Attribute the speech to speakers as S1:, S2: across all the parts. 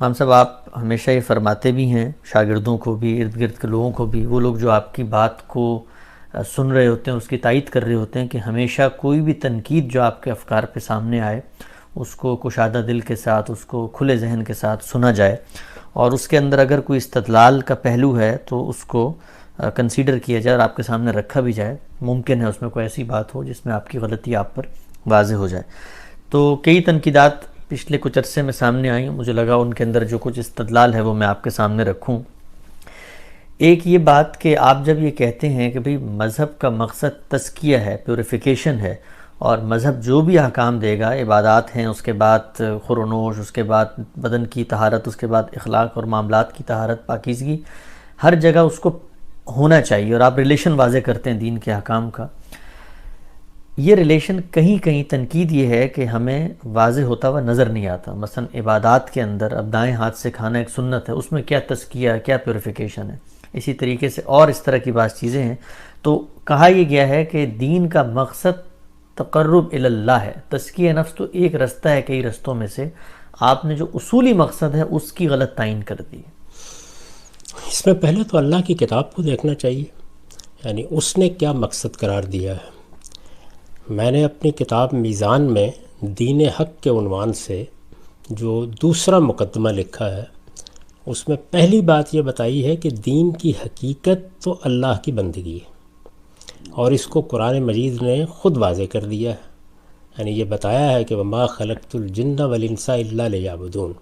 S1: ہم صاحب آپ ہمیشہ یہ فرماتے بھی ہیں شاگردوں کو بھی، ارد گرد کے لوگوں کو بھی، وہ لوگ جو آپ کی بات کو سن رہے ہوتے ہیں، اس کی تائید کر رہے ہوتے ہیں، کہ ہمیشہ کوئی بھی تنقید جو آپ کے افکار پہ سامنے آئے اس کو کشادہ دل کے ساتھ، اس کو کھلے ذہن کے ساتھ سنا جائے، اور اس کے اندر اگر کوئی استدلال کا پہلو ہے تو اس کو کنسیڈر کیا جائے اور آپ کے سامنے رکھا بھی جائے۔ ممکن ہے اس میں کوئی ایسی بات ہو جس میں آپ کی غلطی آپ پر واضح ہو جائے۔ تو کئی تنقیدات پچھلے کچھ عرصے میں سامنے آئیں، مجھے لگا ان کے اندر جو کچھ استدلال ہے وہ میں آپ کے سامنے رکھوں۔ ایک یہ بات کہ آپ جب یہ کہتے ہیں کہ بھئی مذہب کا مقصد تزکیہ ہے، پیوریفیکیشن ہے، اور مذہب جو بھی احکام دے گا، عبادات ہیں، اس کے بعد خور و نوش، اس کے بعد بدن کی طہارت، اس کے بعد اخلاق اور معاملات کی طہارت، پاکیزگی، ہر جگہ اس کو ہونا چاہیے، اور آپ ریلیشن واضح کرتے ہیں دین کے احکام کا۔ یہ ریلیشن کہیں کہیں تنقید یہ ہے کہ ہمیں واضح ہوتا ہوا نظر نہیں آتا۔ مثلا عبادات کے اندر اب دائیں ہاتھ سے کھانا ایک سنت ہے، اس میں کیا تزکیہ ہے، کیا پیوریفیکیشن ہے، اسی طریقے سے اور اس طرح کی بعض چیزیں ہیں۔ تو کہا یہ گیا ہے کہ دین کا مقصد تقرب اللہ ہے، تزکیہ نفس تو ایک رستہ ہے کئی رستوں میں سے، آپ نے جو اصولی مقصد ہے اس کی غلط تعین کر دی۔
S2: اس میں پہلے تو اللہ کی کتاب کو دیکھنا چاہیے، یعنی اس نے کیا مقصد قرار دیا ہے۔ میں نے اپنی کتاب میزان میں دین حق کے عنوان سے جو دوسرا مقدمہ لکھا ہے، اس میں پہلی بات یہ بتائی ہے کہ دین کی حقیقت تو اللہ کی بندگی ہے، اور اس کو قرآن مجید نے خود واضح کر دیا ہے۔ یعنی یہ بتایا ہے کہ وما خلقت الجن والانس الا لیعبدون۔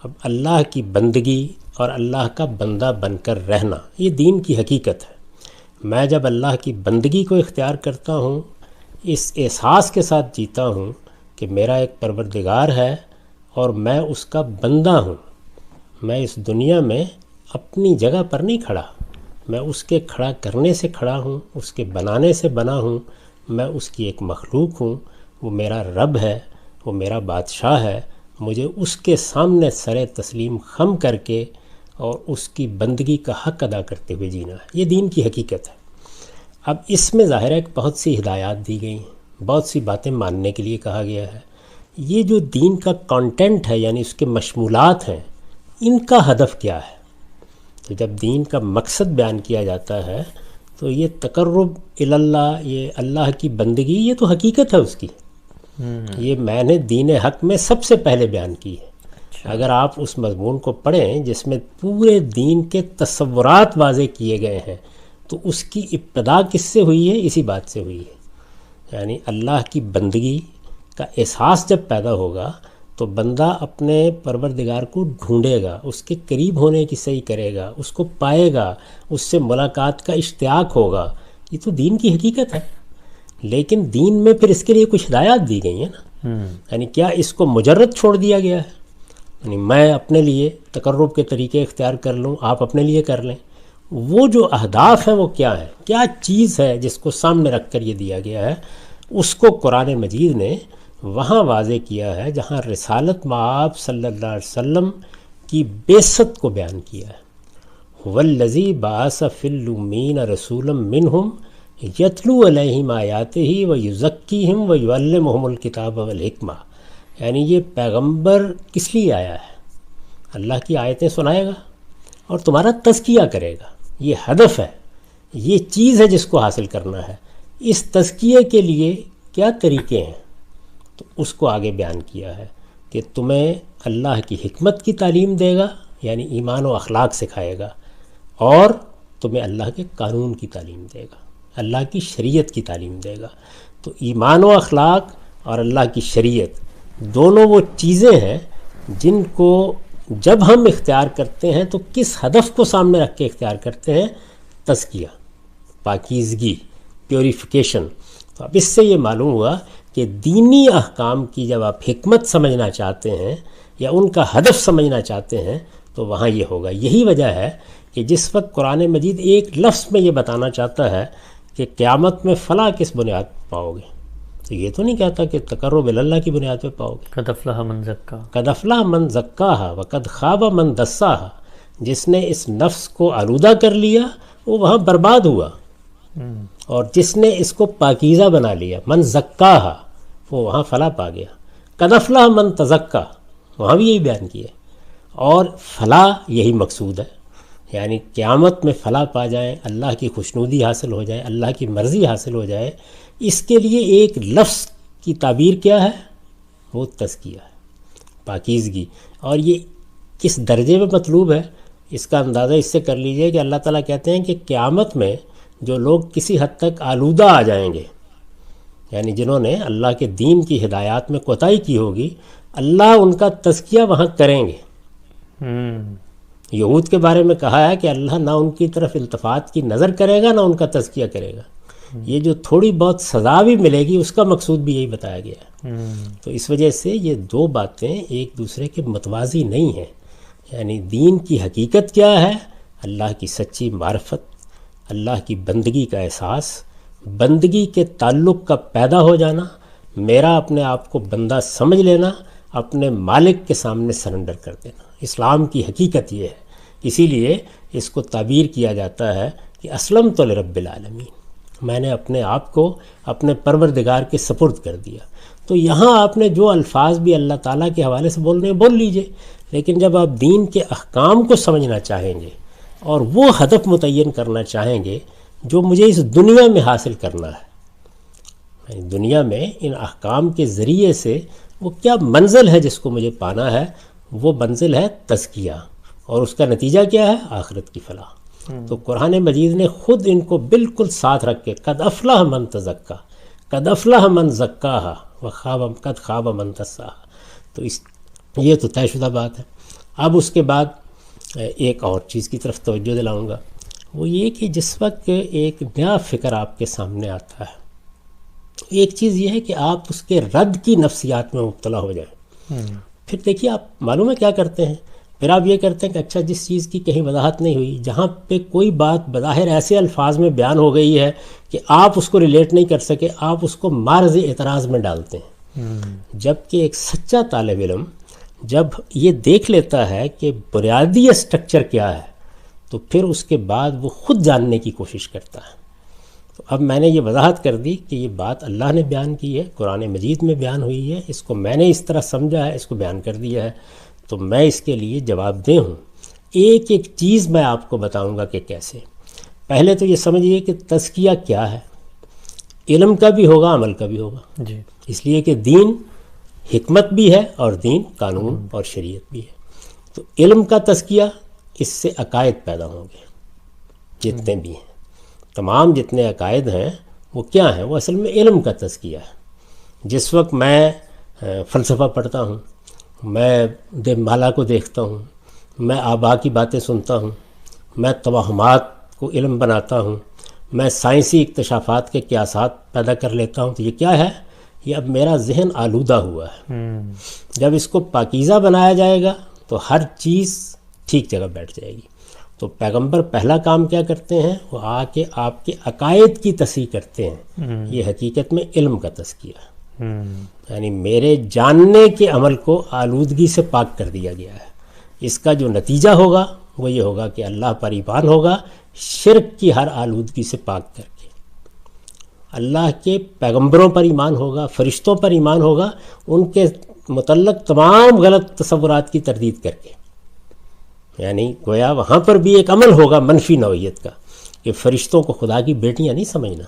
S2: اب اللہ کی بندگی اور اللہ کا بندہ بن کر رہنا، یہ دین کی حقیقت ہے۔ میں جب اللہ کی بندگی کو اختیار کرتا ہوں، اس احساس کے ساتھ جیتا ہوں کہ میرا ایک پروردگار ہے اور میں اس کا بندہ ہوں، میں اس دنیا میں اپنی جگہ پر نہیں کھڑا، میں اس کے کھڑا کرنے سے کھڑا ہوں، اس کے بنانے سے بنا ہوں، میں اس کی ایک مخلوق ہوں، وہ میرا رب ہے، وہ میرا بادشاہ ہے، مجھے اس کے سامنے سر تسلیم خم کر کے اور اس کی بندگی کا حق ادا کرتے ہوئے جینا ہے۔ یہ دین کی حقیقت ہے۔ اب اس میں ظاہر ہے کہ بہت سی ہدایات دی گئی ہیں، بہت سی باتیں ماننے کے لیے کہا گیا ہے۔ یہ جو دین کا کانٹینٹ ہے، یعنی اس کے مشمولات ہیں، ان کا ہدف کیا ہے؟ تو جب دین کا مقصد بیان کیا جاتا ہے تو یہ تقرب اللہ، یہ اللہ کی بندگی، یہ تو حقیقت ہے اس کی۔ یہ میں نے دین حق میں سب سے پہلے بیان کی ہے۔ اگر آپ اس مضمون کو پڑھیں جس میں پورے دین کے تصورات واضح کیے گئے ہیں، تو اس کی ابتدا کس سے ہوئی ہے؟ اسی بات سے ہوئی ہے۔ یعنی اللہ کی بندگی کا احساس جب پیدا ہوگا تو بندہ اپنے پروردگار کو ڈھونڈے گا، اس کے قریب ہونے کی صحیح کرے گا، اس کو پائے گا، اس سے ملاقات کا اشتیاق ہوگا۔ یہ تو دین کی حقیقت ہے۔ لیکن دین میں پھر اس کے لیے کچھ ہدایات دی گئی ہیں نا۔ یعنی کیا اس کو مجرد چھوڑ دیا گیا ہے؟ یعنی میں اپنے لیے تقرب کے طریقے اختیار کر لوں، آپ اپنے لیے کر لیں۔ وہ جو اہداف ہیں وہ کیا ہیں؟ کیا چیز ہے جس کو سامنے رکھ کر یہ دیا گیا ہے؟ اس کو قرآن مجید نے وہاں واضح کیا ہے جہاں رسالت مآب صلی اللہ علیہ وسلم کی بعثت کو بیان کیا ہے۔ والذی بعث فی الامین رسولا منہم یتلو علیہم آیاتہ ویزکیہم ویعلمہم الکتاب والحکمہ۔ یعنی یہ پیغمبر کس لیے آیا ہے؟ اللہ کی آیتیں سنائے گا اور تمہارا تزکیہ کرے گا، یہ ہدف ہے، یہ چیز ہے جس کو حاصل کرنا ہے۔ اس تزکیے کے لیے کیا طریقے ہیں؟ تو اس کو آگے بیان کیا ہے کہ تمہیں اللہ کی حکمت کی تعلیم دے گا، یعنی ایمان و اخلاق سکھائے گا، اور تمہیں اللہ کے قانون کی تعلیم دے گا، اللہ کی شریعت کی تعلیم دے گا۔ تو ایمان و اخلاق اور اللہ کی شریعت دونوں وہ چیزیں ہیں جن کو جب ہم اختیار کرتے ہیں تو کس ہدف کو سامنے رکھ کے اختیار کرتے ہیں؟ تزکیہ، پاکیزگی، پیوریفیکیشن۔ تو اب اس سے یہ معلوم ہوا کہ دینی احکام کی جب آپ حکمت سمجھنا چاہتے ہیں یا ان کا ہدف سمجھنا چاہتے ہیں تو وہاں یہ ہوگا۔ یہی وجہ ہے کہ جس وقت قرآن مجید ایک لفظ میں یہ بتانا چاہتا ہے کہ قیامت میں فلاح کس بنیاد پر پاؤ گے، تو یہ تو نہیں کہتا کہ تقرب اللہ کی بنیاد پہ پاؤ گے۔
S1: قد افلح من زکاہا،
S2: قد افلح من زکاہا وقد خاب من دساہا۔ جس نے اس نفس کو آلودہ کر لیا وہ وہاں برباد ہوا، اور جس نے اس کو پاکیزہ بنا لیا، من زکاہا، وہ وہاں فلاح پا گیا۔ قد افلح من تزکا، وہاں بھی یہی بیان کیا۔ اور فلاح یہی مقصود ہے، یعنی قیامت میں فلاح پا جائیں، اللہ کی خوشنودی حاصل ہو جائے، اللہ کی مرضی حاصل ہو جائے. اس کے لیے ایک لفظ کی تعبیر کیا ہے؟ وہ تزکیہ ہے، پاکیزگی. اور یہ کس درجے میں مطلوب ہے اس کا اندازہ اس سے کر لیجئے کہ اللہ تعالیٰ کہتے ہیں کہ قیامت میں جو لوگ کسی حد تک آلودہ آ جائیں گے، یعنی جنہوں نے اللہ کے دین کی ہدایات میں کوتاہی کی ہوگی، اللہ ان کا تزکیہ وہاں کریں گے. یہود کے بارے میں کہا ہے کہ اللہ نہ ان کی طرف التفات کی نظر کرے گا، نہ ان کا تزکیہ کرے گا. یہ جو تھوڑی بہت سزا بھی ملے گی اس کا مقصود بھی یہی بتایا گیا ہے. تو اس وجہ سے یہ دو باتیں ایک دوسرے کے متوازی نہیں ہیں. یعنی دین کی حقیقت کیا ہے؟ اللہ کی سچی معرفت، اللہ کی بندگی کا احساس، بندگی کے تعلق کا پیدا ہو جانا، میرا اپنے آپ کو بندہ سمجھ لینا، اپنے مالک کے سامنے سرنڈر کر دینا. اسلام کی حقیقت یہ ہے. اسی لیے اس کو تعبیر کیا جاتا ہے کہ اسلمت لرب العالمین، میں نے اپنے آپ کو اپنے پروردگار کے سپرد کر دیا. تو یہاں آپ نے جو الفاظ بھی اللہ تعالیٰ کے حوالے سے بولنے بول لیجئے، لیکن جب آپ دین کے احکام کو سمجھنا چاہیں گے اور وہ ہدف متعین کرنا چاہیں گے جو مجھے اس دنیا میں حاصل کرنا ہے، دنیا میں ان احکام کے ذریعے سے وہ کیا منزل ہے جس کو مجھے پانا ہے، وہ منزل ہے تزکیہ، اور اس کا نتیجہ کیا ہے؟ آخرت کی فلاح. تو قرآن مجید نے خود ان کو بالکل ساتھ رکھ کے قد افلح من تزکا، قد افلح من زکاہا قد خاب من دساہا. تو یہ تو طے شدہ بات ہے. اب اس کے بعد ایک اور چیز کی طرف توجہ دلاؤں گا، وہ یہ کہ جس وقت ایک نیا فکر آپ کے سامنے آتا ہے، ایک چیز یہ ہے کہ آپ اس کے رد کی نفسیات میں مبتلا ہو جائیں. پھر دیکھیے آپ معلوم ہے کیا کرتے ہیں، پھر آپ یہ کرتے ہیں کہ اچھا جس چیز کی کہیں وضاحت نہیں ہوئی، جہاں پہ کوئی بات بظاہر ایسے الفاظ میں بیان ہو گئی ہے کہ آپ اس کو ریلیٹ نہیں کر سکے، آپ اس کو معرض اعتراض میں ڈالتے ہیں. جبکہ ایک سچا طالب علم جب یہ دیکھ لیتا ہے کہ بنیادی اسٹرکچر کیا ہے تو پھر اس کے بعد وہ خود جاننے کی کوشش کرتا ہے. تو اب میں نے یہ وضاحت کر دی کہ یہ بات اللہ نے بیان کی ہے، قرآن مجید میں بیان ہوئی ہے، اس کو میں نے اس طرح سمجھا ہے، اس کو بیان کر دیا ہے، تو میں اس کے لیے جواب دہ ہوں. ایک ایک چیز میں آپ کو بتاؤں گا کہ کیسے. پہلے تو یہ سمجھیے کہ تزکیہ کیا ہے. علم کا بھی ہوگا، عمل کا بھی ہوگا، اس لیے کہ دین حکمت بھی ہے اور دین قانون اور شریعت بھی ہے. تو علم کا تزکیہ، اس سے عقائد پیدا ہوں گے جتنے بھی ہیں، تمام جتنے عقائد ہیں وہ کیا ہیں؟ وہ اصل میں علم کا تزکیہ ہے. جس وقت میں فلسفہ پڑھتا ہوں، میں مالا کو دیکھتا ہوں، میں آبا کی باتیں سنتا ہوں، میں توہمات کو علم بناتا ہوں، میں سائنسی اکتشافات کے قیاسات پیدا کر لیتا ہوں، تو یہ کیا ہے؟ یہ اب میرا ذہن آلودہ ہوا ہے. جب اس کو پاکیزہ بنایا جائے گا تو ہر چیز ٹھیک جگہ بیٹھ جائے گی. تو پیغمبر پہلا کام کیا کرتے ہیں؟ وہ آ کے آپ کے عقائد کی تصحیح کرتے ہیں. یہ حقیقت میں علم کا تزکیہ ہے. یعنی میرے جاننے کے عمل کو آلودگی سے پاک کر دیا گیا ہے. اس کا جو نتیجہ ہوگا وہ یہ ہوگا کہ اللہ پر ایمان ہوگا، شرک کی ہر آلودگی سے پاک کر کے. اللہ کے پیغمبروں پر ایمان ہوگا، فرشتوں پر ایمان ہوگا، ان کے متعلق تمام غلط تصورات کی تردید کر کے. یعنی گویا وہاں پر بھی ایک عمل ہوگا منفی نوعیت کا کہ فرشتوں کو خدا کی بیٹیاں نہیں سمجھنا،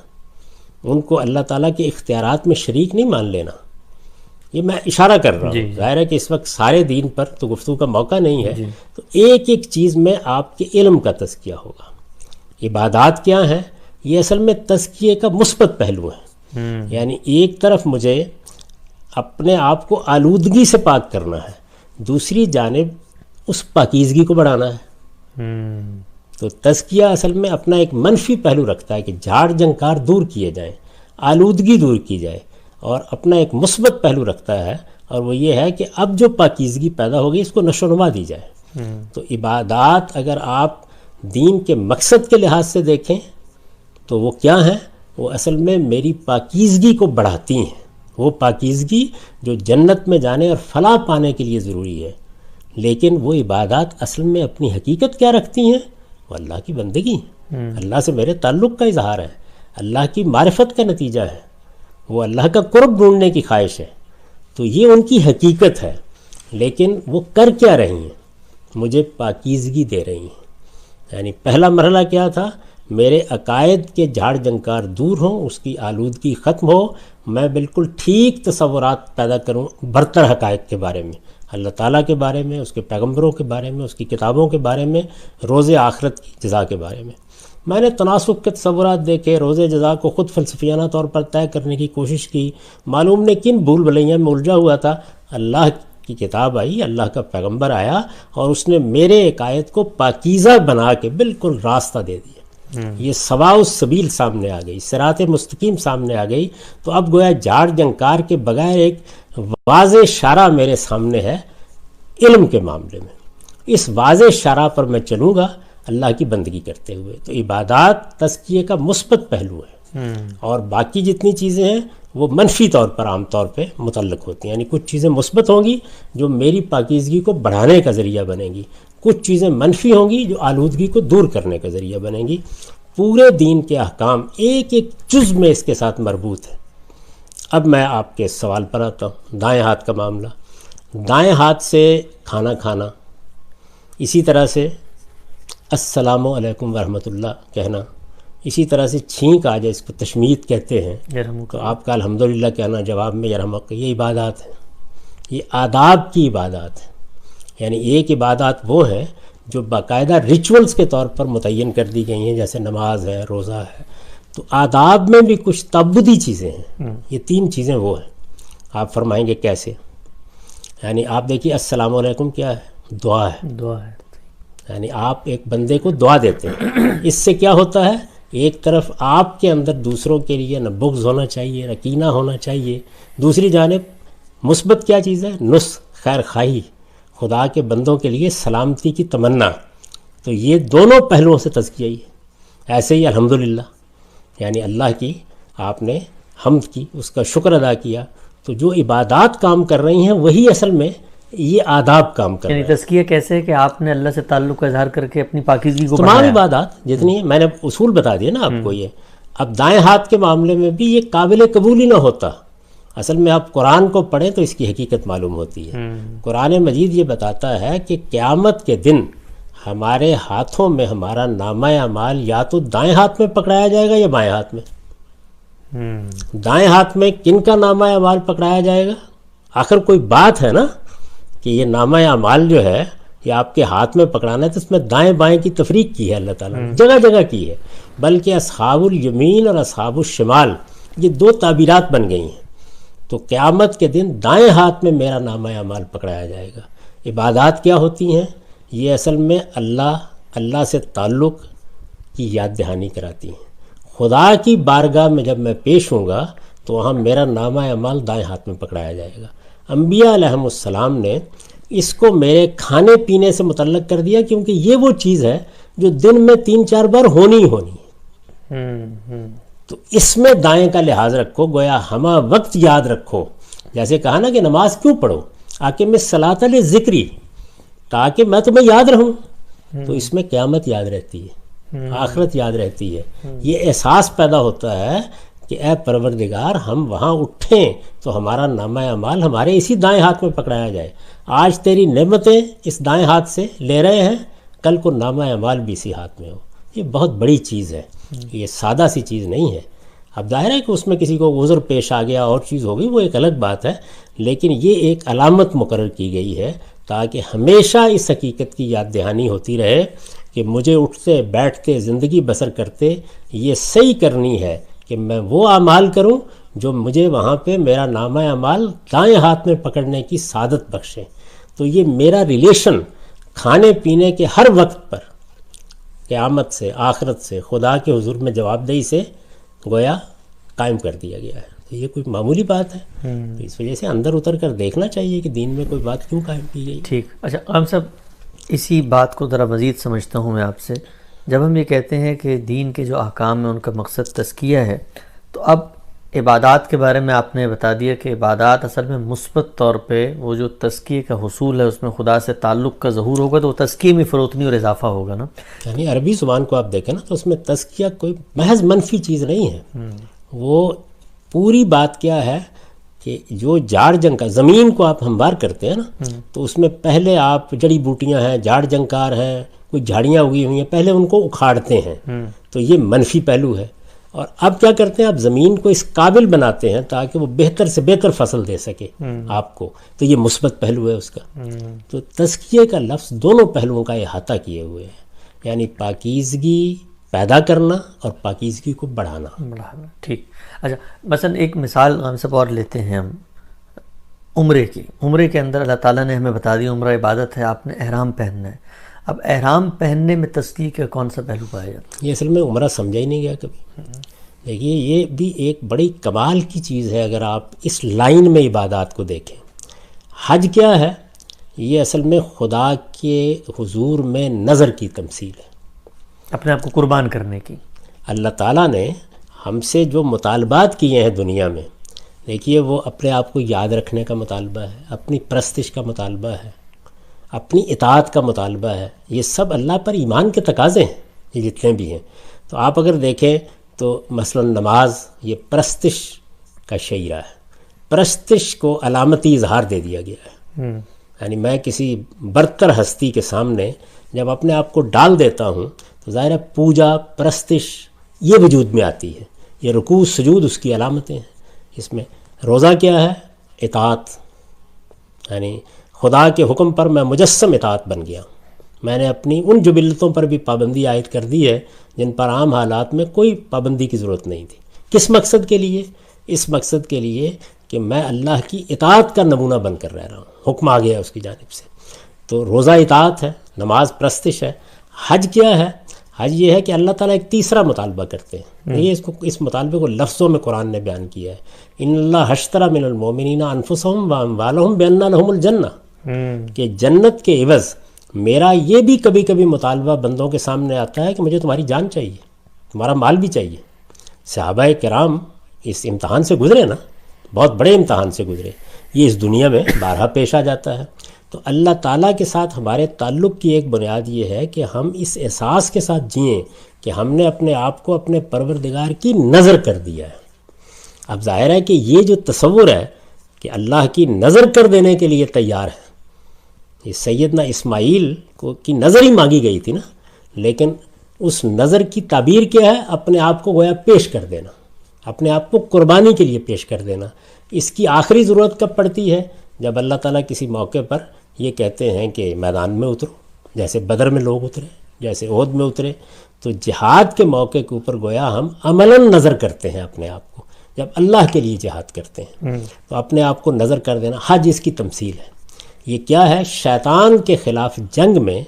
S2: ان کو اللہ تعالیٰ کے اختیارات میں شریک نہیں مان لینا. یہ میں اشارہ کر رہا ہوں. ظاہر ہے کہ اس وقت سارے دین پر تو گفتگو کا موقع نہیں ہے. تو ایک ایک چیز میں آپ کے علم کا تزکیہ ہوگا. عبادات کیا ہیں؟ یہ اصل میں تزکیے کا مثبت پہلو ہے. یعنی ایک طرف مجھے اپنے آپ کو آلودگی سے پاک کرنا ہے، دوسری جانب اس پاکیزگی کو بڑھانا ہے. تو تزکیہ اصل میں اپنا ایک منفی پہلو رکھتا ہے کہ جھاڑ جھنکار دور کیے جائیں، آلودگی دور کی جائے، اور اپنا ایک مثبت پہلو رکھتا ہے، اور وہ یہ ہے کہ اب جو پاکیزگی پیدا ہوگی اس کو نشو و نما دی جائے. تو عبادات اگر آپ دین کے مقصد کے لحاظ سے دیکھیں تو وہ کیا ہیں؟ وہ اصل میں میری پاکیزگی کو بڑھاتی ہیں. وہ پاکیزگی جو جنت میں جانے اور فلاح پانے کے لیے ضروری ہے. لیکن وہ عبادات اصل میں اپنی حقیقت کیا رکھتی ہیں؟ وہ اللہ کی بندگی، اللہ سے میرے تعلق کا اظہار ہے، اللہ کی معرفت کا نتیجہ ہے، وہ اللہ کا قرب ڈھونڈنے کی خواہش ہے. تو یہ ان کی حقیقت ہے. لیکن وہ کر کیا رہی ہیں؟ مجھے پاکیزگی دے رہی ہیں۔ یعنی پہلا مرحلہ کیا تھا؟ میرے عقائد کے جھاڑ جھنکار دور ہوں، اس کی آلودگی ختم ہو، میں بالکل ٹھیک تصورات پیدا کروں برتر حقائق کے بارے میں، اللہ تعالیٰ کے بارے میں، اس کے پیغمبروں کے بارے میں، اس کی کتابوں کے بارے میں، روز آخرت کی جزا کے بارے میں۔ میں نے تناسب کے تصورات دیکھے، روز جزا کو خود فلسفیانہ طور پر طے کرنے کی کوشش کی، معلوم نہیں کن بھول بھلیاں میں الجھا ہوا تھا۔ اللہ کی کتاب آئی، اللہ کا پیغمبر آیا اور اس نے میرے عقائد کو پاکیزہ بنا کے بالکل راستہ دے دیا۔ یہ سواء السبیل سامنے آ گئی، صراط مستقیم سامنے آ گئی۔ تو اب گویا جھاڑ جھنکار کے بغیر ایک واضح شارع میرے سامنے ہے علم کے معاملے میں۔ اس واضح شارع پر میں چلوں گا اللہ کی بندگی کرتے ہوئے۔ تو عبادات تزکیے کا مثبت پہلو ہے، اور باقی جتنی چیزیں ہیں وہ منفی طور پر عام طور پہ متعلق ہوتی ہیں۔ یعنی کچھ چیزیں مثبت ہوں گی جو میری پاکیزگی کو بڑھانے کا ذریعہ بنیں گی، کچھ چیزیں منفی ہوں گی جو آلودگی کو دور کرنے کا ذریعہ بنیں گی۔ پورے دین کے احکام ایک ایک جز میں اس کے ساتھ مربوط ہے۔ اب میں آپ کے سوال پر آتا ہوں، دائیں ہاتھ کا معاملہ۔ دائیں ہاتھ سے کھانا کھانا، اسی طرح سے السلام علیکم ورحمۃ اللہ کہنا، اسی طرح سے چھینک آ جائے، اس کو تشمیت کہتے ہیں، تو آپ کا الحمدللہ کہنا جواب میں یرحمک، یہ عبادات ہیں، یہ آداب کی عبادات ہیں۔ یعنی ایک عبادات وہ ہیں جو باقاعدہ ریچولز کے طور پر متعین کر دی گئی ہیں، جیسے نماز ہے، روزہ ہے۔ تو آداب میں بھی کچھ تعبدی چیزیں ہیں، یہ تین چیزیں وہ ہیں۔ آپ فرمائیں گے کیسے؟ یعنی آپ دیکھیے السلام علیکم کیا ہے؟ دعا ہے،
S1: دعا ہے۔
S2: یعنی آپ ایک بندے کو دعا دیتے ہیں، اس سے کیا ہوتا ہے؟ ایک طرف آپ کے اندر دوسروں کے لیے نہ بغض ہونا چاہیے، نہ کینہ ہونا چاہیے، دوسری جانب مثبت کیا چیز ہے؟ نصح، خیر خواہی، خدا کے بندوں کے لیے سلامتی کی تمنا۔ تو یہ دونوں پہلوؤں سے تزکیہ ہی ہے۔ ایسے ہی الحمدللہ، یعنی اللہ کی آپ نے حمد کی، اس کا شکر ادا کیا، تو جو عبادات کام کر رہی ہیں وہی اصل میں یہ آداب کام کر رہے ہیں۔
S1: یعنی تزکیہ کیسے ہے کہ آپ نے اللہ سے تعلق کا اظہار کر کے اپنی پاکیزگی کو
S2: تمام
S1: بڑھایا۔
S2: عبادات جتنی ہیں، میں نے اصول بتا دیا نا آپ کو یہ۔ اب دائیں ہاتھ کے معاملے میں بھی یہ قابل قبول ہی نہ ہوتا۔ اصل میں آپ قرآن کو پڑھیں تو اس کی حقیقت معلوم ہوتی ہے۔ قرآن مجید یہ بتاتا ہے کہ قیامت کے دن ہمارے ہاتھوں میں ہمارا نامہ اعمال یا تو دائیں ہاتھ میں پکڑایا جائے گا یا بائیں ہاتھ میں۔ دائیں ہاتھ میں کن کا نامہ اعمال پکڑایا جائے گا؟ آخر کوئی بات ہے نا کہ یہ نامہ اعمال جو ہے یہ آپ کے ہاتھ میں پکڑانا ہے، تو اس میں دائیں بائیں کی تفریق کی ہے اللہ تعالیٰ نے، جگہ جگہ کی ہے۔ بلکہ اصحاب الیمین اور اصحاب الشمال یہ دو تعبیرات بن گئی ہیں۔ تو قیامت کے دن دائیں ہاتھ میں میرا نامہ اعمال پکڑایا جائے گا۔ عبادات کیا ہوتی ہیں؟ یہ اصل میں اللہ سے تعلق کی یاد دہانی کراتی ہیں۔ خدا کی بارگاہ میں جب میں پیش ہوں گا تو وہاں میرا نامہ اعمال دائیں ہاتھ میں پکڑایا جائے گا۔ انبیاء علیہم السلام نے اس کو میرے کھانے پینے سے متعلق کر دیا، کیونکہ یہ وہ چیز ہے جو دن میں 3-4 بار ہونی ہی ہونی ہے۔ تو اس میں دائیں کا لحاظ رکھو، گویا ہمہ وقت یاد رکھو۔ جیسے کہا نا کہ نماز کیوں پڑھو؟ آکم الصلاۃ لذکری، تاکہ میں تمہیں یاد رہوں۔ تو اس میں قیامت یاد رہتی ہے، آخرت یاد رہتی ہے۔ یہ احساس پیدا ہوتا ہے کہ اے پروردگار، ہم وہاں اٹھیں تو ہمارا نامہ اعمال ہمارے اسی دائیں ہاتھ میں پکڑایا جائے۔ آج تیری نعمتیں اس دائیں ہاتھ سے لے رہے ہیں، کل کو نامہ اعمال بھی اسی ہاتھ میں ہو۔ یہ بہت بڑی چیز ہے، یہ سادہ سی چیز نہیں ہے۔ اب ظاہر ہے کہ اس میں کسی کو عذر پیش آ گیا اور چیز ہو گئی، وہ ایک الگ بات ہے، لیکن یہ ایک علامت مقرر کی گئی ہے تاکہ ہمیشہ اس حقیقت کی یاد دہانی ہوتی رہے کہ مجھے اٹھتے بیٹھتے زندگی بسر کرتے یہ صحیح کرنی ہے کہ میں وہ اعمال کروں جو مجھے وہاں پہ میرا نامہ اعمال دائیں ہاتھ میں پکڑنے کی سعادت بخشیں۔ تو یہ میرا ریلیشن کھانے پینے کے ہر وقت پر قیامت سے، آخرت سے، خدا کے حضور میں جواب دہی سے گویا قائم کر دیا گیا ہے۔ تو یہ کوئی معمولی بات ہے، تو اس وجہ سے اندر اتر کر دیکھنا چاہیے کہ دین میں کوئی بات کیوں قائم کی گئی۔
S1: ٹھیک، اچھا ہم سب اسی بات کو ذرا مزید سمجھتا ہوں میں آپ سے۔ جب ہم یہ کہتے ہیں کہ دین کے جو احکام ہیں ان کا مقصد تزکیہ ہے، تو اب عبادات کے بارے میں آپ نے بتا دیا کہ عبادات اصل میں مثبت طور پہ وہ جو تزکیے کا حصول ہے اس میں خدا سے تعلق کا ظہور ہوگا، تو وہ تزکیے میں فروتنی اور اضافہ ہوگا نا۔
S2: یعنی عربی زبان کو آپ دیکھیں نا تو اس میں تزکیہ کوئی محض منفی چیز نہیں ہے۔ وہ پوری بات کیا ہے؟ کہ جو جاڑ جنکار زمین کو آپ ہموار کرتے ہیں نا، تو اس میں پہلے آپ جڑی بوٹیاں ہیں، جاڑ جنکار ہیں، کوئی جھاڑیاں اگی ہوئی ہیں، پہلے ان کو اکھاڑتے ہیں، تو یہ منفی پہلو ہے. اور اب کیا کرتے ہیں، آپ زمین کو اس قابل بناتے ہیں تاکہ وہ بہتر سے بہتر فصل دے سکے آپ کو، تو یہ مثبت پہلو ہے اس کا. تو تزکیے کا لفظ دونوں پہلوؤں کا احاطہ کیے ہوئے ہیں، یعنی پاکیزگی پیدا کرنا اور پاکیزگی کو بڑھانا.
S1: ٹھیک. اچھا، مثلا ایک مثال ہم سب اور لیتے ہیں ہم عمرے کی. عمرے کے اندر اللہ تعالیٰ نے ہمیں بتا دیا عمرہ عبادت ہے، آپ نے احرام پہننا ہے. اب احرام پہننے میں تزکیے کا کون سا پہلو پایا جاتا ہے؟
S2: یہ اصل میں عمرہ سمجھا ہی نہیں گیا کبھی. دیکھیے یہ بھی ایک بڑی کمال کی چیز ہے اگر آپ اس لائن میں عبادات کو دیکھیں. حج کیا ہے؟ یہ اصل میں خدا کے حضور میں نظر کی تمثیل ہے،
S1: اپنے آپ کو قربان کرنے کی.
S2: اللہ تعالیٰ نے ہم سے جو مطالبات کیے ہیں دنیا میں، دیکھیے وہ اپنے آپ کو یاد رکھنے کا مطالبہ ہے، اپنی پرستش کا مطالبہ ہے، اپنی اطاعت کا مطالبہ ہے. یہ سب اللہ پر ایمان کے تقاضے ہیں، یہ جتنے بھی ہیں. تو آپ اگر دیکھیں تو مثلا نماز یہ پرستش کا شعیرہ ہے، پرستش کو علامتی اظہار دے دیا گیا ہے. یعنی میں کسی برتر ہستی کے سامنے جب اپنے آپ کو ڈال دیتا ہوں تو ظاہر ہے پوجا پرستش یہ وجود میں آتی ہے. یہ رکوع سجود اس کی علامتیں ہیں. اس میں روزہ کیا ہے؟ اطاعت، یعنی خدا کے حکم پر میں مجسم اطاعت بن گیا. میں نے اپنی ان جبلتوں پر بھی پابندی عائد کر دی ہے جن پر عام حالات میں کوئی پابندی کی ضرورت نہیں تھی. کس مقصد کے لیے؟ اس مقصد کے لیے کہ میں اللہ کی اطاعت کا نمونہ بن کر رہ رہا ہوں، حکم آ گیا اس کی جانب سے. تو روزہ اطاعت ہے، نماز پرستش ہے. حج کیا ہے؟ حج یہ ہے کہ اللہ تعالیٰ ایک تیسرا مطالبہ کرتے ہیں. یہ اس مطالبے کو لفظوں میں قرآن نے بیان کیا ہے. ان اللہ اشتری من المؤمنین انفسهم واموالهم بان لهم الجنہ، کہ جنت کے عوض میرا یہ بھی کبھی کبھی مطالبہ بندوں کے سامنے آتا ہے کہ مجھے تمہاری جان چاہیے، تمہارا مال بھی چاہیے. صحابہ کرام اس امتحان سے گزرے نا، بہت بڑے امتحان سے گزرے. یہ اس دنیا میں بارہا پیش آ جاتا ہے. تو اللہ تعالیٰ کے ساتھ ہمارے تعلق کی ایک بنیاد یہ ہے کہ ہم اس احساس کے ساتھ جئیں کہ ہم نے اپنے آپ کو اپنے پروردگار کی نظر کر دیا ہے. اب ظاہر ہے کہ یہ جو تصور ہے کہ اللہ کی نظر کر دینے کے لیے تیار ہے، یہ سیدنا اسماعیل کی نظر ہی مانگی گئی تھی نا، لیکن اس نظر کی تعبیر کیا ہے؟ اپنے آپ کو گویا پیش کر دینا، اپنے آپ کو قربانی کے لیے پیش کر دینا. اس کی آخری ضرورت کب پڑتی ہے؟ جب اللہ تعالیٰ کسی موقع پر یہ کہتے ہیں کہ میدان میں اترو، جیسے بدر میں لوگ اترے، جیسے احد میں اترے. تو جہاد کے موقع کے اوپر گویا ہم عملاً نظر کرتے ہیں اپنے آپ کو، جب اللہ کے لیے جہاد کرتے ہیں تو اپنے آپ کو نظر کر دینا. حج اس کی تمثیل ہے. یہ کیا ہے؟ شیطان کے خلاف جنگ میں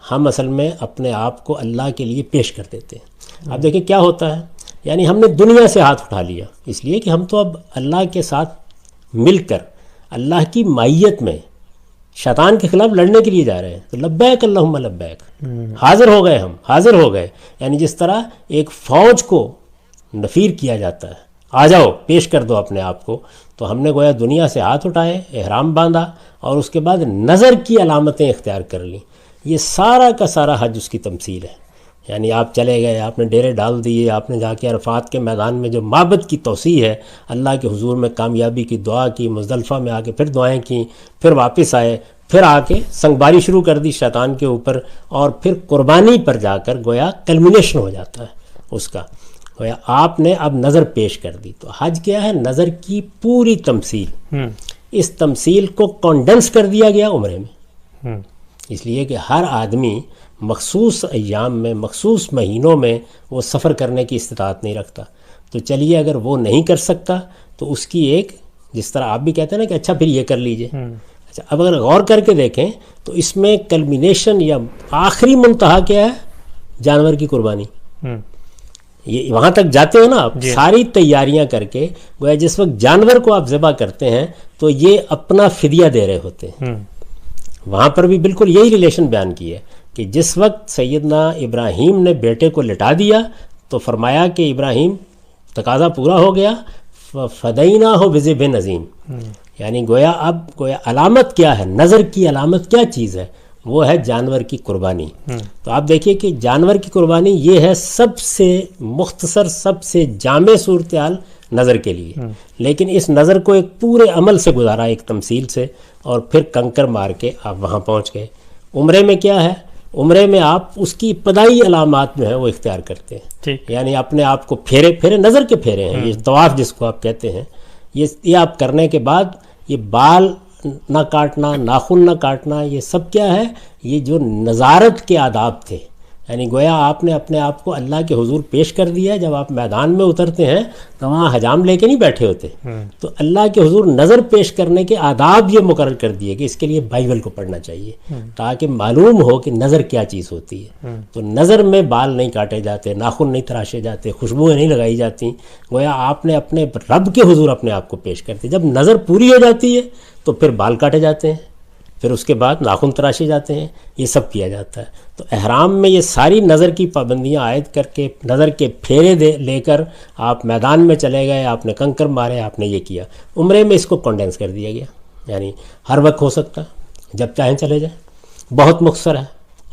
S2: ہم اصل میں اپنے آپ کو اللہ کے لیے پیش کر دیتے ہیں. اب دیکھیں کیا ہوتا ہے، یعنی ہم نے دنیا سے ہاتھ اٹھا لیا، اس لیے کہ ہم تو اب اللہ کے ساتھ مل کر اللہ کی مائیت میں شیطان کے خلاف لڑنے کے لیے جا رہے ہیں. تو لبیک اللہم لبیک، حاضر ہو گئے، ہم حاضر ہو گئے. یعنی جس طرح ایک فوج کو نفیر کیا جاتا ہے، آ جاؤ پیش کر دو اپنے آپ کو، تو ہم نے گویا دنیا سے ہاتھ اٹھائے، احرام باندھا، اور اس کے بعد نظر کی علامتیں اختیار کر لیں. یہ سارا کا سارا حج اس کی تمثیل ہے. یعنی آپ چلے گئے، آپ نے ڈیرے ڈال دیے، آپ نے جا کے عرفات کے میدان میں جو معبد کی توسیع ہے، اللہ کے حضور میں کامیابی کی دعا کی، مزدلفہ میں آ کے پھر دعائیں کیں، پھر واپس آئے، پھر آ کے سنگباری شروع کر دی شیطان کے اوپر، اور پھر قربانی پر جا کر گویا کلمنیشن ہو جاتا ہے اس کا. گویا آپ نے اب نظر پیش کر دی. تو حج کیا ہے؟ نظر کی پوری تمثیل. اس تمثیل کو کانڈنس کر دیا گیا عمرے میں، اس لیے کہ ہر آدمی مخصوص ایام میں، مخصوص مہینوں میں وہ سفر کرنے کی استطاعت نہیں رکھتا. تو چلیے اگر وہ نہیں کر سکتا تو اس کی ایک، جس طرح آپ بھی کہتے ہیں نا کہ اچھا پھر یہ کر لیجئے. اچھا اب اگر غور کر کے دیکھیں تو اس میں کلمینیشن یا آخری منتہا کیا ہے؟ جانور کی قربانی. یہ وہاں تک جاتے ہو نا آپ، ساری تیاریاں کر کے گویا جس وقت جانور کو آپ ذبح کرتے ہیں تو یہ اپنا فدیہ دے رہے ہوتے ہیں. وہاں پر بھی بالکل یہی ریلیشن بیان کی ہے کہ جس وقت سیدنا ابراہیم نے بیٹے کو لٹا دیا تو فرمایا کہ ابراہیم تقاضا پورا ہو گیا، فدیناہ بذبح عظیم. یعنی گویا اب گویا علامت کیا ہے؟ نظر کی علامت کیا چیز ہے؟ وہ ہے جانور کی قربانی. تو آپ دیکھیے کہ جانور کی قربانی یہ ہے سب سے مختصر، سب سے جامع صورتحال نظر کے لیے، لیکن اس نظر کو ایک پورے عمل سے گزارا، ایک تمثیل سے، اور پھر کنکر مار کے آپ وہاں پہنچ گئے۔ عمرے میں کیا ہے؟ عمرے میں آپ اس کی ابتدائی علامات جو ہیں وہ اختیار کرتے ہیں، یعنی اپنے آپ کو پھیرے نظر کے پھیرے ہیں، یہ طواف جس کو آپ کہتے ہیں، یہ آپ کرنے کے بعد یہ بال نہ کاٹنا، ناخن نہ کاٹنا، یہ سب کیا ہے؟ یہ جو نظارت کے آداب تھے، یعنی گویا آپ نے اپنے آپ کو اللہ کے حضور پیش کر دیا۔ جب آپ میدان میں اترتے ہیں تو وہاں حجام لے کے نہیں بیٹھے ہوتے، تو اللہ کے حضور نظر پیش کرنے کے آداب یہ مقرر کر دیے کہ اس کے لیے بائبل کو پڑھنا چاہیے تاکہ معلوم ہو کہ نظر کیا چیز ہوتی ہے۔ تو نظر میں بال نہیں کاٹے جاتے، ناخن نہیں تراشے جاتے، خوشبوئیں نہیں لگائی جاتی، گویا آپ نے اپنے رب کے حضور اپنے آپ کو پیش کرتے۔ جب نظر پوری ہو جاتی ہے تو پھر بال کاٹے جاتے ہیں، پھر اس کے بعد ناخن تراشے جاتے ہیں، یہ سب کیا جاتا ہے۔ تو احرام میں یہ ساری نظر کی پابندیاں عائد کر کے، نظر کے پھیرے لے کر آپ میدان میں چلے گئے، آپ نے کنکر مارے، آپ نے یہ کیا۔ عمرے میں اس کو کنڈینس کر دیا گیا، یعنی ہر وقت ہو سکتا ہے، جب چاہیں چلے جائیں، بہت مختصر ہے،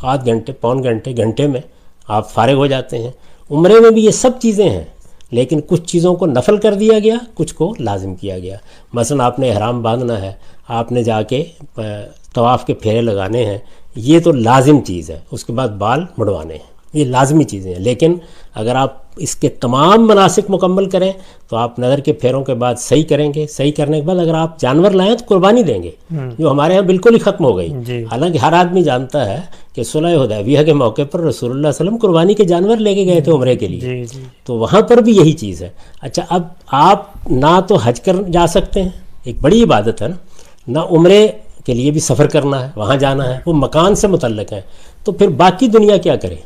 S2: آدھ گھنٹے، پون گھنٹے، گھنٹے میں آپ فارغ ہو جاتے ہیں۔ عمرے میں بھی یہ سب چیزیں ہیں، لیکن کچھ چیزوں کو نفل کر دیا گیا، کچھ کو لازم کیا گیا۔ مثلا آپ نے احرام باندھنا ہے، آپ نے جا کے طواف کے پھیرے لگانے ہیں، یہ تو لازم چیز ہے، اس کے بعد بال مڑوانے ہیں، یہ لازمی چیزیں ہیں۔ لیکن اگر آپ اس کے تمام مناسک مکمل کریں تو آپ نظر کے پھیروں کے بعد صحیح کریں گے، صحیح کرنے کے بعد اگر آپ جانور لائیں تو قربانی دیں گے، جو ہمارے ہاں بالکل ہی ختم ہو گئی۔ حالانکہ ہر آدمی جانتا ہے کہ صلح حدیبیہ کے موقع پر رسول اللہ صلی اللہ علیہ وسلم قربانی کے جانور لے کے گئے تھے عمرے کے لیے، تو وہاں پر بھی یہی چیز ہے۔ اچھا، اب آپ نہ تو حج کر جا سکتے ہیں، ایک بڑی عبادت ہے نا، نہ عمرے کے لیے بھی سفر کرنا ہے، وہاں جانا ہے، وہ مکان سے متعلق ہے، تو پھر باقی دنیا کیا کرے؟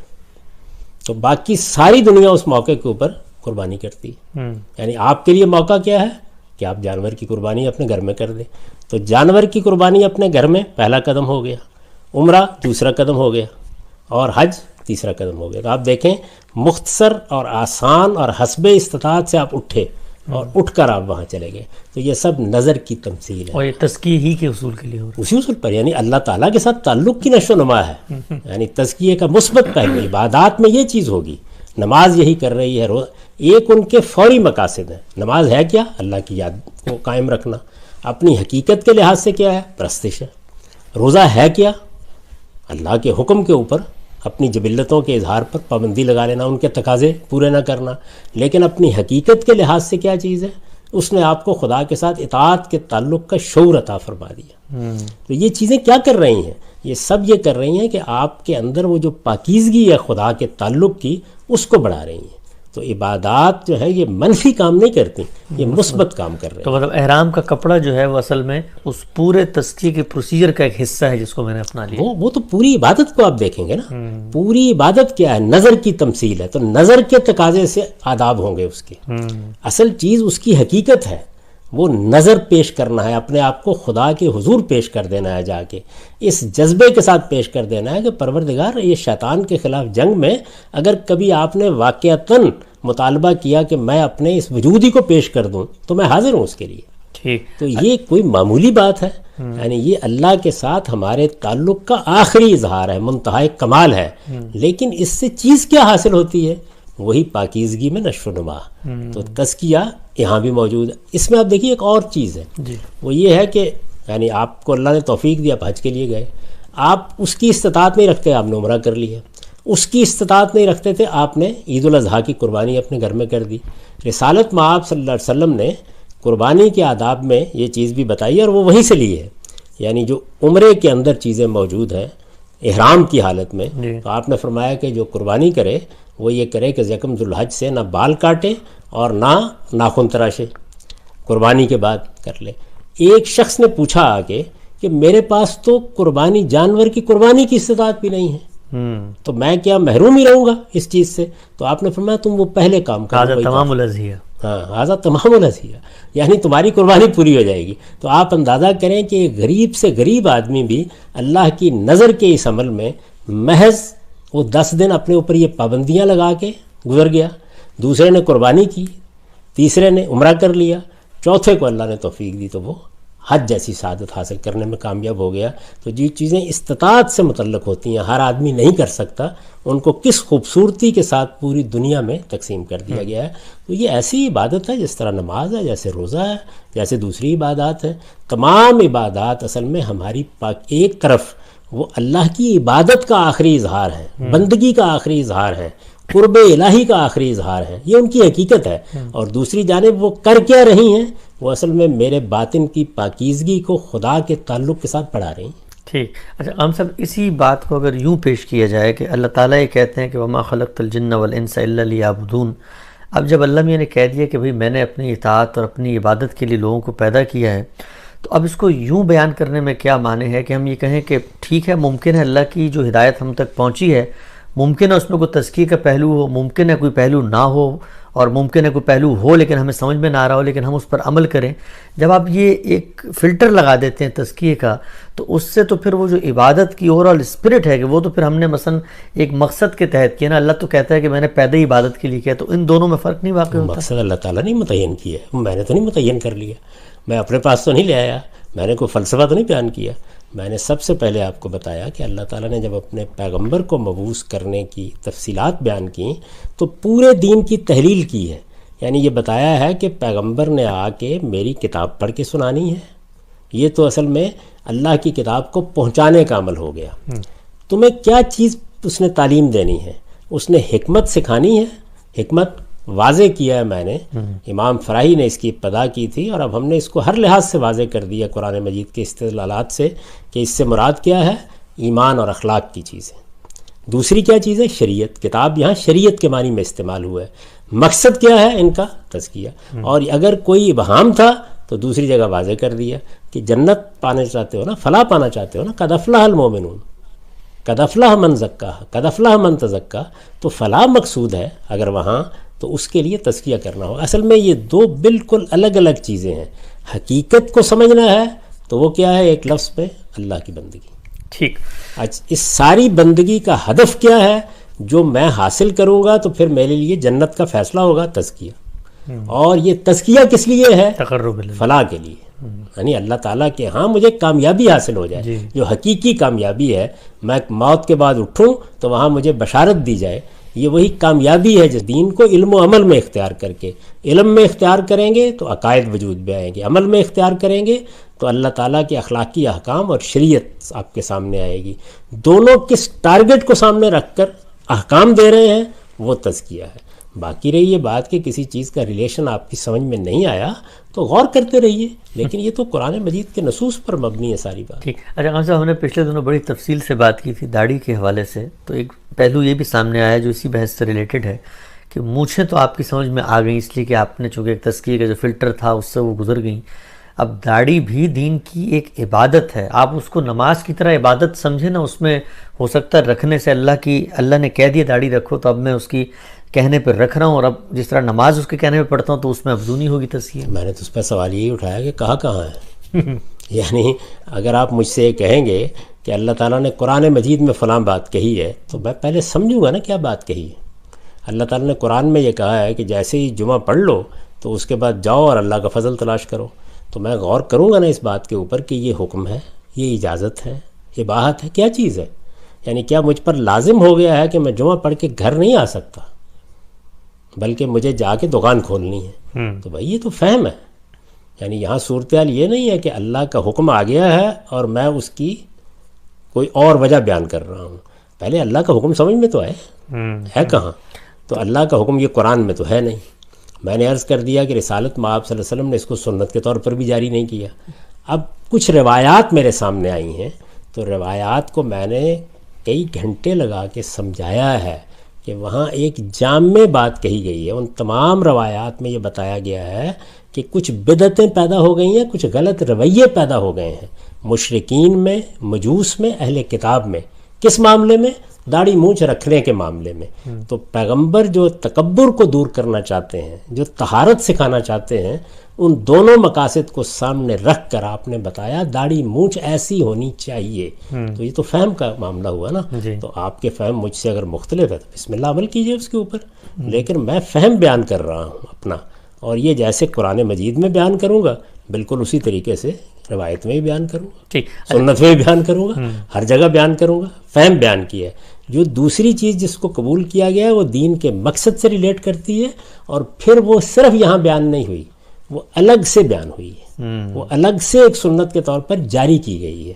S2: تو باقی ساری دنیا اس موقع کے اوپر قربانی کرتی ہے۔ یعنی آپ کے لیے موقع کیا ہے کہ آپ جانور کی قربانی اپنے گھر میں کر دیں۔ تو جانور کی قربانی اپنے گھر میں پہلا قدم ہو گیا، عمرہ دوسرا قدم ہو گیا، اور حج تیسرا قدم ہو گیا۔ تو آپ دیکھیں، مختصر اور آسان اور حسب استطاعت سے آپ اٹھے اور اٹھ کر آپ وہاں چلے گئے، تو یہ سب نظر کی تمثیل ہے،
S1: اور یہ تزکیہ ہی کے اصول کے لیے ہو رہا ہے،
S2: اسی اصول پر، یعنی اللہ تعالیٰ کے ساتھ تعلق کی نشو و نما ہے، یعنی تزکیے کا مثبت پہلو۔ عبادات میں یہ چیز ہوگی، نماز یہی کر رہی ہے، ایک ان کے فوری مقاصد ہیں۔ نماز ہے کیا؟ اللہ کی یاد کو قائم رکھنا۔ اپنی حقیقت کے لحاظ سے کیا ہے؟ پرستش ہے۔ روزہ ہے کیا؟ اللہ کے حکم کے اوپر اپنی جبلتوں کے اظہار پر پابندی لگا لینا، ان کے تقاضے پورے نہ کرنا۔ لیکن اپنی حقیقت کے لحاظ سے کیا چیز ہے؟ اس نے آپ کو خدا کے ساتھ اطاعت کے تعلق کا شعور عطا فرما دیا۔ تو یہ چیزیں کیا کر رہی ہیں؟ یہ سب یہ کر رہی ہیں کہ آپ کے اندر وہ جو پاکیزگی ہے خدا کے تعلق کی، اس کو بڑھا رہی ہیں۔ تو عبادات جو ہے یہ منفی کام نہیں کرتی، یہ مثبت کام کر رہے ہیں۔
S1: تو مطلب احرام کا کپڑا جو ہے وہ اصل میں اس پورے تزکیے کے پروسیجر کا ایک حصہ ہے جس کو میں نے اپنا لیا۔
S2: وہ تو پوری عبادت کو آپ دیکھیں گے نا، پوری عبادت کیا ہے؟ نظر کی تمثیل ہے، تو نظر کے تقاضے سے آداب ہوں گے اس کے۔ اصل چیز اس کی حقیقت ہے، وہ نظر پیش کرنا ہے، اپنے آپ کو خدا کے حضور پیش کر دینا ہے، جا کے اس جذبے کے ساتھ پیش کر دینا ہے کہ پروردگار، یہ شیطان کے خلاف جنگ میں اگر کبھی آپ نے واقعتاً مطالبہ کیا کہ میں اپنے اس وجودی کو پیش کر دوں تو میں حاضر ہوں اس کے لیے۔
S1: ٹھیک،
S2: تو یہ کوئی معمولی بات ہے؟ یعنی یہ اللہ کے ساتھ ہمارے تعلق کا آخری اظہار ہے، منتہائی کمال ہے۔ لیکن اس سے چیز کیا حاصل ہوتی ہے؟ وہی پاکیزگی میں نشو و نما۔ تو تزکیہ یہاں بھی موجود ہے۔ اس میں آپ دیکھیے ایک اور چیز ہے، وہ یہ ہے کہ یعنی آپ کو اللہ نے توفیق دی، آپ حج کے لیے گئے، آپ اس کی استطاعت نہیں رکھتے، آپ نے عمرہ کر لی ہے، اس کی استطاعت نہیں رکھتے تھے، آپ نے عید الاضحیٰ کی قربانی اپنے گھر میں کر دی۔ رسالت مآب صلی اللہ علیہ وسلم نے قربانی کے آداب میں یہ چیز بھی بتائی ہے، اور وہ وہیں سے لی ہے، یعنی جو عمرے کے اندر چیزیں موجود ہیں احرام کی حالت میں، تو آپ نے فرمایا کہ جو قربانی کرے وہ یہ کرے کہ یکم ذوالحج سے نہ بال کاٹے اور نہ ناخن تراشے، قربانی کے بعد کر لے۔ ایک شخص نے پوچھا آگے کہ میرے پاس تو قربانی، جانور کی قربانی کی استطاعت بھی نہیں ہے، تو میں کیا محروم ہی رہوں گا اس چیز سے؟ تو آپ نے فرمایا تم وہ پہلے کام کرو،
S1: تمام الاضحیہ،
S2: ہاں ہذا تمام الاضحیہ، یعنی تمہاری قربانی پوری ہو جائے گی۔ تو آپ اندازہ کریں کہ ایک غریب سے غریب آدمی بھی اللہ کی نظر کے اس عمل میں محض وہ 10 دن اپنے اوپر یہ پابندیاں لگا کے گزر گیا۔ دوسرے نے قربانی کی، تیسرے نے عمرہ کر لیا، چوتھے کو اللہ نے توفیق دی تو وہ حج جیسی سعادت حاصل کرنے میں کامیاب ہو گیا. تو جو چیزیں استطاعت سے متعلق ہوتی ہیں، ہر آدمی نہیں کر سکتا، ان کو کس خوبصورتی کے ساتھ پوری دنیا میں تقسیم کر دیا گیا ہے. تو یہ ایسی عبادت ہے جس طرح نماز ہے، جیسے روزہ ہے، جیسے دوسری عبادات ہیں. تمام عبادات اصل میں ہماری ایک طرف وہ اللہ کی عبادت کا آخری اظہار ہے، بندگی کا آخری اظہار ہے، قرب الہی کا آخری اظہار ہے، یہ ان کی حقیقت ہے. اور دوسری جانب وہ کر کیا رہی ہیں؟ وہ اصل میں میرے باطن کی پاکیزگی کو خدا کے تعلق کے ساتھ بڑھا رہی ہیں.
S1: ٹھیک. اچھا عام صاحب، اسی بات کو اگر یوں پیش کیا جائے کہ اللہ تعالیٰ یہ کہتے ہیں کہ وما خلقت الجن والانس الا لیعبدون. اب جب اللہ میاں نے کہہ دیا کہ بھئی میں نے اپنی اطاعت اور اپنی عبادت کے لیے لوگوں کو پیدا کیا ہے، تو اب اس کو یوں بیان کرنے میں کیا معنی ہے کہ ہم یہ کہیں کہ ٹھیک ہے، ممکن ہے اللہ کی جو ہدایت ہم تک پہنچی ہے، ممکن ہے اس میں کوئی تزکیے کا پہلو ہو، ممکن ہے کوئی پہلو نہ ہو، اور ممکن ہے کوئی پہلو ہو لیکن ہمیں سمجھ میں نہ آ رہا ہو، لیکن ہم اس پر عمل کریں. جب آپ یہ ایک فلٹر لگا دیتے ہیں تزکیے کا، تو اس سے تو پھر وہ جو عبادت کی اوورآل اسپرٹ ہے کہ وہ تو پھر ہم نے مثلا ایک مقصد کے تحت کیا نا. اللہ تو کہتا ہے کہ میں نے پیدا ہی عبادت کے لیے کیا، تو ان دونوں میں فرق نہیں واقع ہوتا؟
S2: مقصد اللہ تعالیٰ نے متعین کیا ہے، میں نے تو نہیں متعین کر لیا، میں اپنے پاس تو نہیں لے آیا، میں نے کوئی فلسفہ تو نہیں بیان کیا. میں نے سب سے پہلے آپ کو بتایا کہ اللہ تعالیٰ نے جب اپنے پیغمبر کو مبعوث کرنے کی تفصیلات بیان کیں تو پورے دین کی تحلیل کی ہے. یعنی یہ بتایا ہے کہ پیغمبر نے آ کے میری کتاب پڑھ کے سنانی ہے. یہ تو اصل میں اللہ کی کتاب کو پہنچانے کا عمل ہو گیا. تمہیں کیا چیز اس نے تعلیم دینی ہے؟ اس نے حکمت سکھانی ہے. حکمت واضح کیا ہے میں نے، امام فراہی نے اس کی ابتدا کی تھی، اور اب ہم نے اس کو ہر لحاظ سے واضح کر دیا قرآن مجید کے استدلالات سے کہ اس سے مراد کیا ہے؟ ایمان اور اخلاق کی چیزیں. دوسری کیا چیز ہے؟ شریعت. کتاب یہاں شریعت کے معنی میں استعمال ہوا ہے. مقصد کیا ہے ان کا؟ تزکیہ. اور اگر کوئی ابہام تھا تو دوسری جگہ واضح کر دیا کہ جنت پانا چاہتے ہو نا، فلاح پانا چاہتے ہو نا، قد افلح المؤمنون، قد افلح من زکاہا، قد افلح من تزکا. تو فلاح مقصود ہے اگر وہاں، تو اس کے لیے تزکیہ کرنا ہو. اصل میں یہ دو بالکل الگ الگ چیزیں ہیں. حقیقت کو سمجھنا ہے تو وہ کیا ہے؟ ایک لفظ پہ اللہ کی بندگی.
S1: ٹھیک.
S2: اس ساری بندگی کا ہدف کیا ہے؟ جو میں حاصل کروں گا تو پھر میرے لیے جنت کا فیصلہ ہوگا، تزکیہ. اور یہ تزکیہ کس لیے ہے؟
S1: تقرب اللہ،
S2: فلاح کے لیے. یعنی اللہ تعالیٰ کے ہاں مجھے کامیابی حاصل ہو جائے، جو حقیقی کامیابی ہے، میں موت کے بعد اٹھوں تو وہاں مجھے بشارت دی جائے. یہ وہی کامیابی ہے جس دین کو علم و عمل میں اختیار کر کے. علم میں اختیار کریں گے تو عقائد وجود میں آئیں گے، عمل میں اختیار کریں گے تو اللہ تعالیٰ کے اخلاقی احکام اور شریعت آپ کے سامنے آئے گی. دونوں کس ٹارگٹ کو سامنے رکھ کر احکام دے رہے ہیں؟ وہ تزکیہ ہے. باقی رہی یہ بات کہ کسی چیز کا ریلیشن آپ کی سمجھ میں نہیں آیا تو غور کرتے رہیے، لیکن یہ تو قرآن مجید کے نصوص پر مبنی ہے ساری بات.
S1: ٹھیک. اچھا خان صاحب، ہم نے پچھلے دنوں بڑی تفصیل سے بات کی تھی داڑھی کے حوالے سے، تو ایک پہلو یہ بھی سامنے آیا جو اسی بحث سے ریلیٹڈ ہے کہ مونچھیں تو آپ کی سمجھ میں آ گئیں اس لیے کہ آپ نے چونکہ ایک تزکیے کا جو فلٹر تھا اس سے وہ گزر گئیں. اب داڑھی بھی دین کی ایک عبادت ہے. آپ اس کو نماز کی طرح عبادت سمجھیں نا. اس میں ہو سکتا ہے رکھنے سے اللہ نے کہہ دیا داڑھی رکھو تو اب میں اس کی کہنے پہ رکھ رہا ہوں، اور اب جس طرح نماز اس کے کہنے پہ پڑھتا ہوں تو اس میں افزونی ہوگی تزکیہ.
S2: میں نے تو اس پہ سوال یہی اٹھایا کہ کہاں ہے. یعنی اگر آپ مجھ سے یہ کہیں گے کہ اللہ تعالیٰ نے قرآن مجید میں فلاں بات کہی ہے تو میں پہلے سمجھوں گا نا کیا بات کہی ہے. اللہ تعالیٰ نے قرآن میں یہ کہا ہے کہ جیسے ہی جمعہ پڑھ لو تو اس کے بعد جاؤ اور اللہ کا فضل تلاش کرو. تو میں غور کروں گا نا اس بات کے اوپر کہ یہ حکم ہے، یہ اجازت ہے، یہ اباحت ہے، کیا چیز ہے. یعنی کیا مجھ پر لازم ہو گیا ہے کہ میں جمعہ پڑھ کے گھر نہیں آ سکتا بلکہ مجھے جا کے دکان کھولنی ہے؟ تو بھائی یہ تو فہم ہے. یعنی یہاں صورتحال یہ نہیں ہے کہ اللہ کا حکم آ گیا ہے اور میں اس کی کوئی اور وجہ بیان کر رہا ہوں. پہلے اللہ کا حکم سمجھ میں تو ہے کہاں؟ تو اللہ کا حکم یہ قرآن میں تو ہے نہیں. میں نے عرض کر دیا کہ رسالت میں آپ صلی اللہ علیہ وسلم نے اس کو سنت کے طور پر بھی جاری نہیں کیا. اب کچھ روایات میرے سامنے آئی ہیں تو روایات کو میں نے کئی گھنٹے لگا کے سمجھایا ہے کہ وہاں ایک جامع بات کہی گئی ہے. ان تمام روایات میں یہ بتایا گیا ہے کہ کچھ بدعتیں پیدا ہو گئی ہیں، کچھ غلط رویے پیدا ہو گئے ہیں مشرکین میں، مجوس میں، اہل کتاب میں. کس معاملے میں؟ داڑھی مونچھ رکھنے کے معاملے میں. تو پیغمبر جو تکبر کو دور کرنا چاہتے ہیں، جو طہارت سکھانا چاہتے ہیں، ان دونوں مقاصد کو سامنے رکھ کر آپ نے بتایا داڑھی مونچھ ایسی ہونی چاہیے. تو یہ تو فہم کا معاملہ ہوا نا. تو آپ کے فہم مجھ سے اگر مختلف ہے تو بسم اللہ عمل کیجئے اس کے اوپر. لیکن میں فہم بیان کر رہا ہوں اپنا، اور یہ جیسے قرآن مجید میں بیان کروں گا بالکل اسی طریقے سے روایت میں بھی بیان کروں گا،
S1: ٹھیک،
S2: سنت میں بھی بیان کروں گا، ہر جگہ بیان کروں گا، فہم بیان کیا ہے۔ جو دوسری چیز جس کو قبول کیا گیا ہے وہ دین کے مقصد سے ریلیٹ کرتی ہے، اور پھر وہ صرف یہاں بیان نہیں ہوئی، وہ الگ سے بیان ہوئی ہے، وہ الگ سے ایک سنت کے طور پر جاری کی گئی ہے،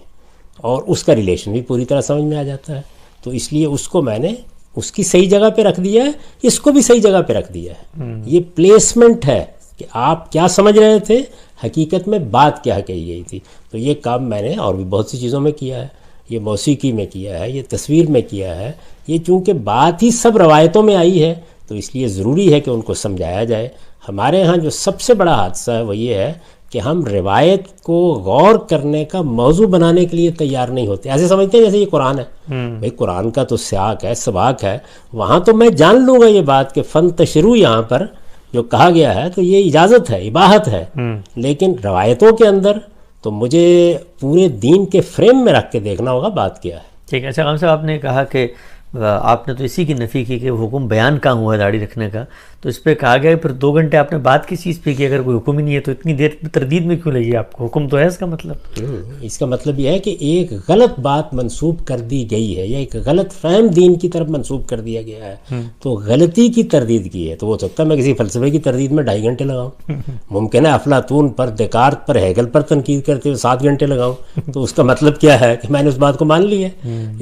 S2: اور اس کا ریلیشن بھی پوری طرح سمجھ میں آ جاتا ہے۔ تو اس لیے اس کو میں نے اس کی صحیح جگہ پہ رکھ دیا ہے، اس کو بھی صحیح جگہ پہ رکھ دیا ہے۔ یہ پلیسمنٹ ہے کہ آپ کیا سمجھ رہے تھے، حقیقت میں بات کیا کہی گئی تھی۔ تو یہ کام میں نے اور بھی بہت سی چیزوں میں کیا ہے، یہ موسیقی میں کیا ہے، یہ تصویر میں کیا ہے۔ یہ چونکہ بات ہی سب روایتوں میں آئی ہے تو اس لیے ضروری ہے کہ ان کو سمجھایا جائے۔ ہمارے ہاں جو سب سے بڑا حادثہ ہے وہ یہ ہے کہ ہم روایت کو غور کرنے کا موضوع بنانے کے لیے تیار نہیں ہوتے، ایسے سمجھتے ہیں جیسے یہ قرآن ہے۔ بھئی قرآن کا تو سیاق ہے، سباق ہے، وہاں تو میں جان لوں گا یہ بات کہ فن تشروع یہاں پر جو کہا گیا ہے تو یہ اجازت ہے، اباحت ہے، لیکن روایتوں کے اندر تو مجھے پورے دین کے فریم میں رکھ کے دیکھنا ہوگا بات کیا ہے۔
S1: ٹھیک ہے۔ اچھا غام صاحب، آپ نے کہا کہ آپ نے تو اسی کی نفی کی کہ حکم بیان کہاں ہوا ہے داڑھی رکھنے کا، تو اس پہ کہا گیا پھر 2 گھنٹے آپ نے بات کس چیز پہ کی؟ اگر کوئی حکم ہی نہیں ہے تو اتنی دیر تردید میں کیوں لگی آپ کو؟ حکم تو ہے اس کا مطلب۔
S2: اس کا مطلب یہ ہے کہ ایک غلط بات منسوب کر دی گئی ہے، یا ایک غلط فہم دین کی طرف منسوب کر دیا گیا ہے، تو غلطی کی تردید کی ہے۔ تو ہو سکتا ہے میں کسی فلسفے کی تردید میں 2.5 گھنٹے لگاؤں، ممکن ہے افلاطون پر، دیکارت پر، ہیگل پر تنقید کرتے ہوئے 7 گھنٹے لگاؤں، تو اس کا مطلب کیا ہے کہ میں نے اس بات کو مان لی ہے۔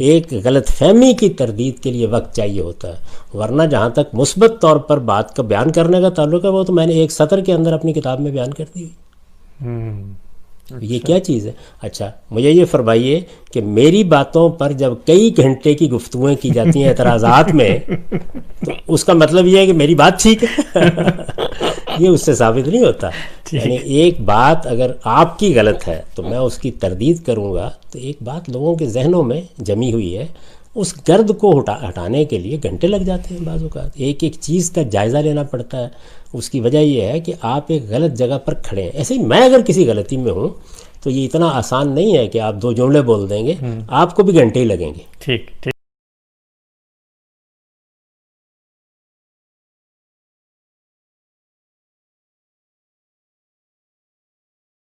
S2: ایک غلط فہمی کی تردید کے لیے وقت چاہیے ہوتا ہے، ورنہ جہاں تک مثبت طور پر بات کا بیان کرنے کا تعلق ہے وہ تو میں نے 1 سطر کے اندر اپنی کتاب میں بیان کر دی ہوئی۔ یہ کیا چیز ہے؟ اچھا مجھے یہ فرمائیے کہ میری باتوں پر جب کئی گھنٹے کی گفتگویں کی جاتی ہیں اعتراضات میں، تو اس کا مطلب یہ ہے کہ میری بات ٹھیک ہے؟ یہ اس سے ثابت نہیں ہوتا۔ یعنی ایک بات اگر آپ کی غلط ہے تو میں اس کی تردید کروں گا، تو ایک بات لوگوں کے ذہنوں میں جمی ہوئی ہے، اس گرد کو ہٹانے کے لیے گھنٹے لگ جاتے ہیں، بعض اوقات ایک ایک چیز کا جائزہ لینا پڑتا ہے۔ اس کی وجہ یہ ہے کہ آپ ایک غلط جگہ پر کھڑے ہیں۔ ایسے ہی میں اگر کسی غلطی میں ہوں تو یہ اتنا آسان نہیں ہے کہ آپ 2 جملے بول دیں گے، آپ کو بھی گھنٹے ہی لگیں گے۔
S1: ٹھیک ٹھیک۔